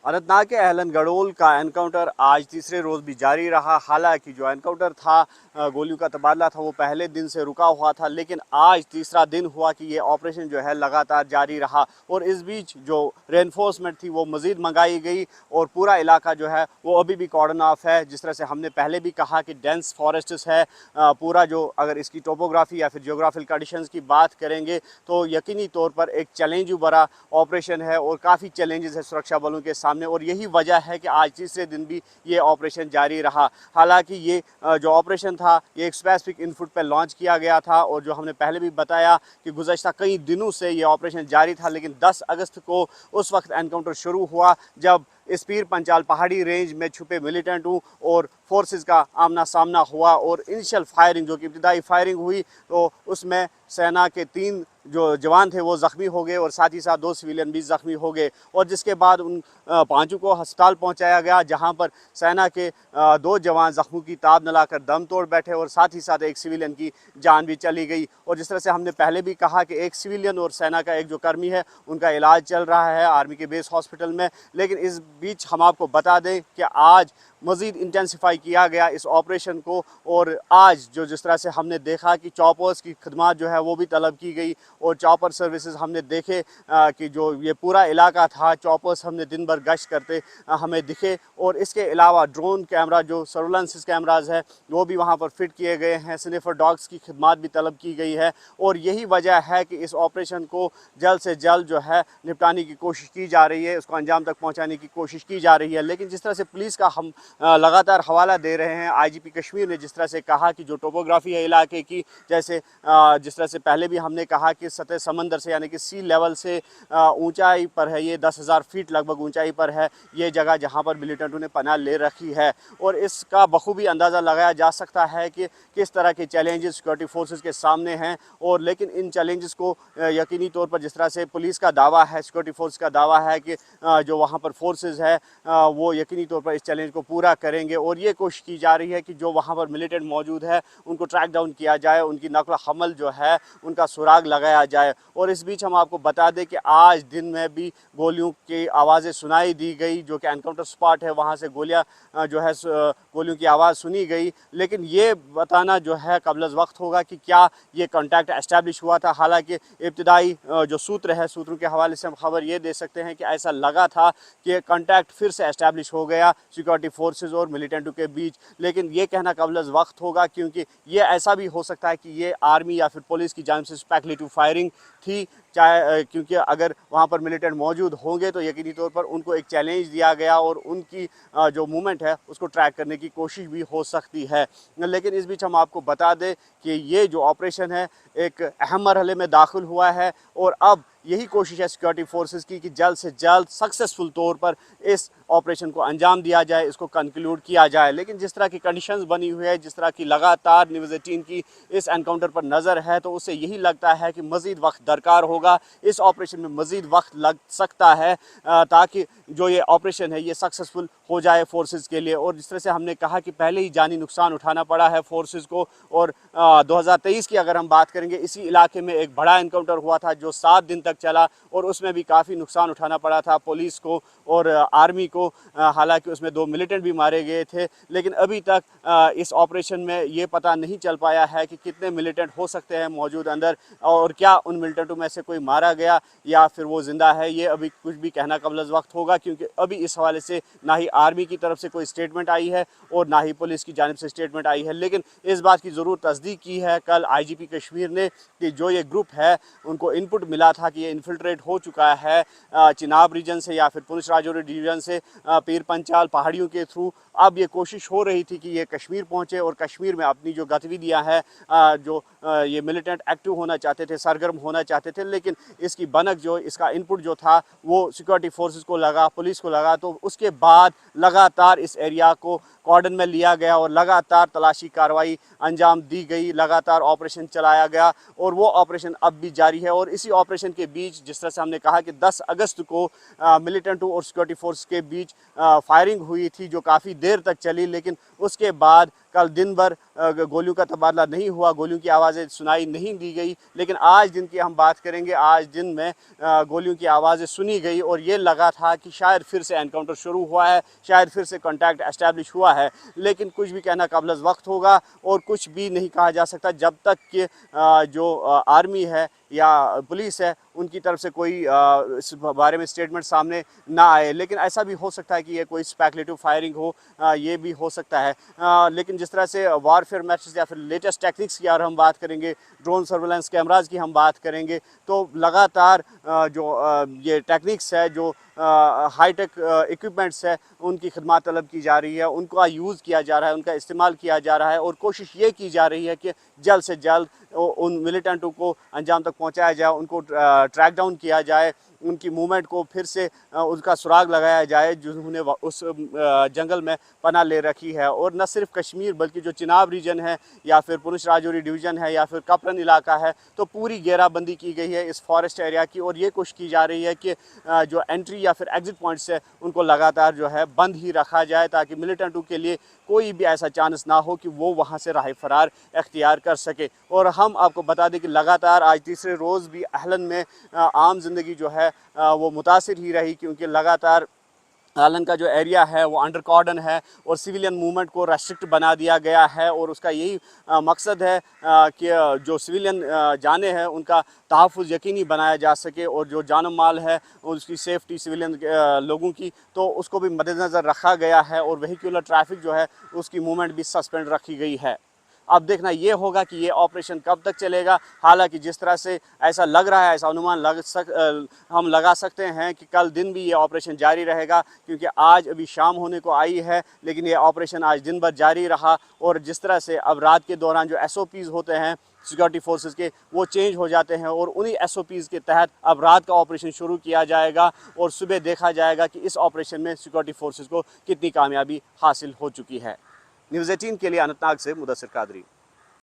अनंतनाग के अहलन गडोल का एनकाउंटर आज तीसरे रोज भी जारी रहा। हालांकि जो एनकाउंटर था, गोलियों का तबादला था, वो पहले दिन से रुका हुआ था, लेकिन आज तीसरा दिन हुआ कि ये ऑपरेशन जो है लगातार जारी रहा। और इस बीच जो रेनफोर्समेंट थी वो मज़ीद मंगाई गई और पूरा इलाका जो है वो अभी भी कॉर्डन ऑफ है। जिस तरह से हमने पहले भी कहा कि डेंस फॉरेस्ट्स है पूरा, जो अगर इसकी टोपोग्राफी या फिर जियोग्राफिकल कंडीशंस की बात करेंगे तो यकीनी तौर पर एक चैलेंज भरा ऑपरेशन है और काफ़ी चैलेंजेस है सुरक्षा बलों के सामने। और यही वजह है कि आज तीसरे दिन भी ये ऑपरेशन जारी रहा। हालांकि ये जो ऑपरेशन था ये एक स्पेसिफिक इनपुट पर लॉन्च किया गया था और जो हमने पहले भी बताया कि गुज़श्ता कई दिनों से ये ऑपरेशन जारी था, लेकिन 10 अगस्त को उस वक्त एनकाउंटर शुरू हुआ जब इस पीर पंचाल पहाड़ी रेंज में छुपे मिलिटेंटों और फोर्सेस का आमना सामना हुआ। और इनिशियल फायरिंग, जो कि इब्तिदाई फायरिंग हुई, तो उसमें सेना के 3 जो जवान थे वो ज़ख्मी हो गए और साथ ही साथ 2 सिविलियन भी ज़ख्मी हो गए। और जिसके बाद उन 5 को अस्पताल पहुंचाया गया, जहां पर सेना के 2 जवान ज़ख्मों की ताब न लाकर दम तोड़ बैठे और साथ ही साथ एक सिविलियन की जान भी चली गई। और जिस तरह से हमने पहले भी कहा कि एक सिविलियन और सेना का एक जो कर्मी है उनका इलाज चल रहा है आर्मी के बेस हॉस्पिटल में। लेकिन इस बीच हम आपको बता दें कि आज मज़ीद इंटेंसिफाई किया गया इस ऑपरेशन को। और आज जो जिस तरह से हमने देखा कि चॉपर्स की खदमात जो है वो भी तलब की गई और चॉपर सर्विसेज हमने देखे कि जो ये पूरा इलाका था, चॉपर्स हमने दिन भर गश्त करते हमें दिखे। और इसके अलावा ड्रोन कैमरा, जो सर्वेलेंस कैमराज है, वो भी वहाँ पर फिट किए गए हैं। स्निफर डॉग्स की खदमात भी तलब की गई है। और यही वजह है कि इस ऑपरेशन को जल्द से जल्द जो है निपटाने की कोशिश की जा रही है, उसको अंजाम तक पहुँचाने की कोशिश की जा रही है। लेकिन जिस तरह से पुलिस का हम लगातार हवाला दे रहे हैं, आईजीपी कश्मीर ने जिस तरह से कहा कि जो टोपोग्राफी है इलाके की, जैसे जिस तरह से पहले भी हमने कहा कि सतह समंदर से यानी कि सी लेवल से ऊंचाई पर है, ये 10,000 फीट लगभग ऊंचाई पर है ये जगह जहां पर मिलिटेंटों ने पनाह ले रखी है। और इसका बखूबी अंदाज़ा लगाया जा सकता है कि किस तरह के चैलेंजेस सिक्योरिटी फोर्सेस के सामने हैं। और लेकिन इन चैलेंजेस को यकीनी तौर पर जिस तरह से पुलिस का दावा है, सिक्योरिटी फोर्स का दावा है कि जो वहाँ पर फोर्सेस है वो यकीनी तौर पर इस चैलेंज को पूरा करेंगे। और ये कोशिश की जा रही है कि जो वहाँ पर मिलिटेंट मौजूद है उनको ट्रैक डाउन किया जाए, उनकी नकल हमल जो है उनका सुराग लगाया जाए। और इस बीच हम आपको बता दें कि आज दिन में भी गोलियों की आवाज़ें सुनाई दी गई, जो कि एनकाउंटर स्पॉट है वहाँ से गोलियाँ जो है गोलियों की आवाज़ सुनी गई। लेकिन ये बताना जो है कबल वक्त होगा कि क्या ये कॉन्टैक्ट एस्टैब्लिश हुआ था। हालांकि इब्तिदाई जो सूत्र है, सूत्रों के हवाले से हम खबर ये दे सकते हैं कि ऐसा लगा था कि कॉन्टैक्ट फिर से एस्टैब्लिश हो गया सिक्योरिटी फोर्सेस और मिलिटेंटों के बीच। लेकिन ये कहना कबल वक्त होगा, क्योंकि ये ऐसा भी हो सकता है कि ये आर्मी या फिर पुलिस की जानिब से स्पेकुलेटिव फायरिंग थी, चाहे क्योंकि अगर वहाँ पर मिलिटेंट मौजूद होंगे तो यकीनी तौर पर उनको एक चैलेंज दिया गया और उनकी जो मूवमेंट है उसको ट्रैक करने की कोशिश भी हो सकती है। लेकिन इस बीच हम आपको बता दें कि ये जो ऑपरेशन है एक अहम मरहले में दाखिल हुआ है और अब यही कोशिश है सिक्योरिटी फोर्सेस की कि जल्द से जल्द सक्सेसफुल तौर पर इस ऑपरेशन को अंजाम दिया जाए, इसको कंक्लूड किया जाए। लेकिन जिस तरह की कंडीशंस बनी हुई है, जिस तरह की लगातार न्यूज़ 18 की इस एनकाउंटर पर नज़र है, तो उससे यही लगता है कि मज़ीद वक्त दरकार होगा, इस ऑपरेशन में मज़ीद वक्त लग सकता है ताकि जो ये ऑपरेशन है ये सक्सेसफुल हो जाए फोर्सेस के लिए। और जिस तरह से हमने कहा कि पहले ही जानी नुकसान उठाना पड़ा है फोर्सेस को। और 2023 की अगर हम बात करेंगे, इसी इलाके में एक बड़ा एनकाउंटर हुआ था जो 7 दिन तक चला और उसमें भी काफ़ी नुकसान उठाना पड़ा था पुलिस को और आर्मी को। हालांकि उसमें 2 मिलिटेंट भी मारे गए थे, लेकिन अभी तक इस ऑपरेशन में ये पता नहीं चल पाया है कि कितने मिलिटेंट हो सकते हैं मौजूद अंदर और क्या उन मिलिटेंटों में से कोई मारा गया या फिर वो ज़िंदा है। ये अभी कुछ भी कहना कबल वक्त होगा, क्योंकि अभी इस हवाले से ना ही आर्मी की तरफ से कोई स्टेटमेंट आई है और ना ही पुलिस की जानिब से स्टेटमेंट आई है। लेकिन इस बात की ज़रूर तस्दीक की है कल आईजीपी कश्मीर ने कि जो ये ग्रुप है उनको इनपुट मिला था कि ये इन्फिल्ट्रेट हो चुका है चिनाब रीजन से या फिर पुंछ राजौरी डिवीजन से पीर पंचाल पहाड़ियों के थ्रू। अब ये कोशिश हो रही थी कि ये कश्मीर पहुँचे और कश्मीर में अपनी जो गतिविधियाँ हैं जो ये मिलिटेंट एक्टिव होना चाहते थे, सरगर्म होना चाहते थे, लेकिन इसकी बनक जो इसका इनपुट जो था वो सिक्योरिटी फोर्सेस को लगा, पुलिस को लगा। तो उसके बाद लगातार इस एरिया को कॉर्डन में लिया गया और लगातार तलाशी कार्रवाई अंजाम दी गई, लगातार ऑपरेशन चलाया गया और वो ऑपरेशन अब भी जारी है। और इसी ऑपरेशन के बीच जिस तरह से हमने कहा कि 10 अगस्त को मिलिटेंटों और सिक्योरिटी फोर्स के बीच बीच फायरिंग हुई थी जो काफ़ी देर तक चली, लेकिन उसके बाद कल दिन भर गोलियों का तबादला नहीं हुआ, गोलियों की आवाज़ें सुनाई नहीं दी गई। लेकिन आज दिन की हम बात करेंगे, आज दिन में गोलियों की आवाज़ें सुनी गई और ये लगा था कि शायद फिर से एनकाउंटर शुरू हुआ है, शायद फिर से कॉन्टैक्ट एस्टैब्लिश हुआ है। लेकिन कुछ भी कहना काबिल वक्त होगा और कुछ भी नहीं कहा जा सकता जब तक कि जो आर्मी है या पुलिस है उनकी तरफ से कोई इस बारे में स्टेटमेंट सामने ना आए। लेकिन ऐसा भी हो सकता है कि ये कोई स्पेकुलेटिव फायरिंग हो, ये भी हो सकता है। लेकिन जिस तरह से वारफेयर मैथड्स या फिर लेटेस्ट टेक्निक्स की अगर हम बात करेंगे, ड्रोन सर्वेलेंस कैमराज की हम बात करेंगे, तो लगातार जो ये टेक्निक्स है, जो हाईटेक इक्विपमेंट्स है, उनकी खिदमत तलब की जा रही है, उनका यूज़ किया जा रहा है, उनका इस्तेमाल किया जा रहा है और कोशिश ये की जा रही है कि जल्द से जल्द उन मिलिटेंटों को अंजाम तक पहुंचाया जाए, उनको ट्रैक डाउन किया जाए, उनकी मूवमेंट को फिर से उसका सुराग लगाया जाए जिन्होंने उस जंगल में पनाह ले रखी है। और न सिर्फ कश्मीर बल्कि जो चिनाब रीजन है या फिर पुंछ राजौरी डिवीज़न है या फिर कपरन इलाका है, तो पूरी घेराबंदी की गई है इस फॉरेस्ट एरिया की और ये कोशिश की जा रही है कि जो एंट्री या फिर एग्ज़िट पॉइंट्स है उनको लगातार जो है बंद ही रखा जाए, ताकि मिलिटेंटों के लिए कोई भी ऐसा चांस ना हो कि वो वहाँ से राह फरार इख्तियार कर सके। और हम आपको बता दें कि लगातार आज तीसरे रोज़ भी अहलन में आम जिंदगी जो है वो मुतासिर ही रही, क्योंकि लगातार अहलन का जो एरिया है वो अंडर कॉर्डन है और सिविलियन मूवमेंट को रेस्ट्रिक्ट बना दिया गया है। और उसका यही मकसद है कि जो सिविलियन जाने हैं उनका तहफ़्फ़ुज़ यकीनी बनाया जा सके और जो जान माल है उसकी सेफ्टी सिविलियन लोगों की, तो उसको भी मद्देनज़र रखा गया है और वेहिकुलर ट्रैफिक जो है उसकी मूवमेंट भी सस्पेंड रखी गई है। अब देखना ये होगा कि ये ऑपरेशन कब तक चलेगा। हालांकि जिस तरह से ऐसा लग रहा है, ऐसा अनुमान हम लगा सकते हैं कि कल दिन भी ये ऑपरेशन जारी रहेगा, क्योंकि आज अभी शाम होने को आई है लेकिन ये ऑपरेशन आज दिन भर जारी रहा। और जिस तरह से अब रात के दौरान जो SOPs होते हैं सिक्योरिटी फोर्सेस के, वो चेंज हो जाते हैं और उन्हीं SOPs के तहत अब रात का ऑपरेशन शुरू किया जाएगा और सुबह देखा जाएगा कि इस ऑपरेशन में सिक्योरिटी फोर्सेस को कितनी कामयाबी हासिल हो चुकी है। न्यूज़ 18 के लिए अनंतनाग से मुदस्सिर कादरी।